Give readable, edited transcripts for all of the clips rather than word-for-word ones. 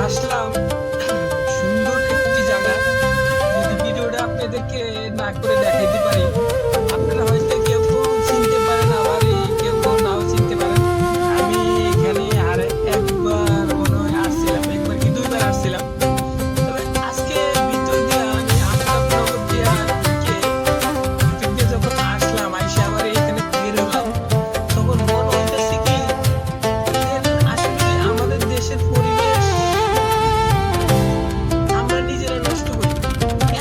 আসলাম সুন্দর একটি জায়গা। যদি ভিডিওটা আপনাদেরকে না করে দেখাইতে পারি, আপনারা হয়তো কেউ চিনতে পারেন, আবার কেউ নাও চিনতে পারেন। আমি এখানে আর একবার মনে হয় আসছিলাম, একবার কি দুইবার আসছিলাম। তবে আজকে ভিতর দিয়ে আমি আমনগর দিয়ে ভিতর দিয়ে যখন আসলাম, আইসা আবার এখানে বের হলাম, তখন মনে হইতেছে কি আসলে আমাদের দেশের পরিবেশ আমরা নিজেরা নষ্ট করি।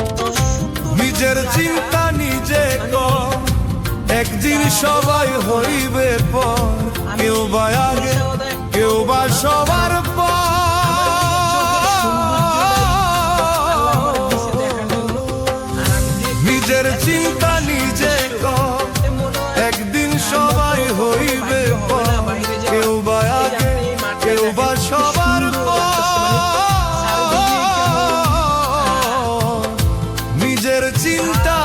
এত সুন্দর নিজের চিন্তা নিজে কর, একদিন সবাই হইবে পর, কেউ বা আগে কেউ বা সবার পর। নিজের চিন্তা নিজে কর, একদিন সবাই হইবে পর, কেউ বা আগে কেউ বা সবার পর। নিজের চিন্তা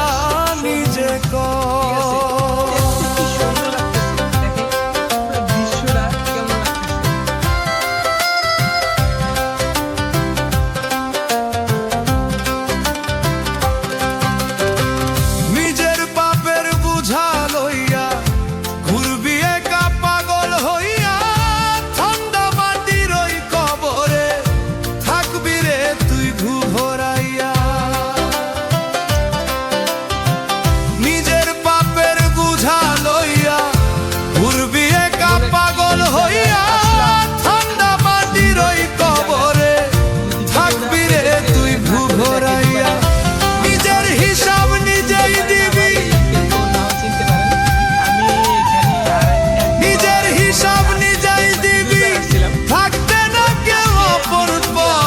নিজে কর। নিজের পাপের বুঝা লইয়া ঘুরবি একা পাগল হইয়া, ঠান্ডা মাটির ওই কবরে থাকবি রে তুই ঘুভরাইয়া। নিজের পাপের বুঝা লইয়া ঘুরবি একা পাগল হইয়া, ঠান্ডা মাটির ওই কবরে থাকবি রে তুই ঘুভরাইয়া। নিজের হিসাব নিজেই দিবি, নিজের হিসাব নিজেই দিবি, থাকবে না কেউ অপর পরে,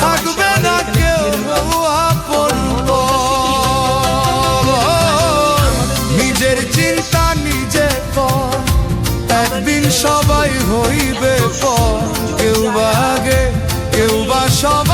থাকবে না কেউ আপন পর। নিজের চিন্তা নিজে কর, একদিন সবাই হইবে পর, কেউ বা আগে কেউ বা সবাই।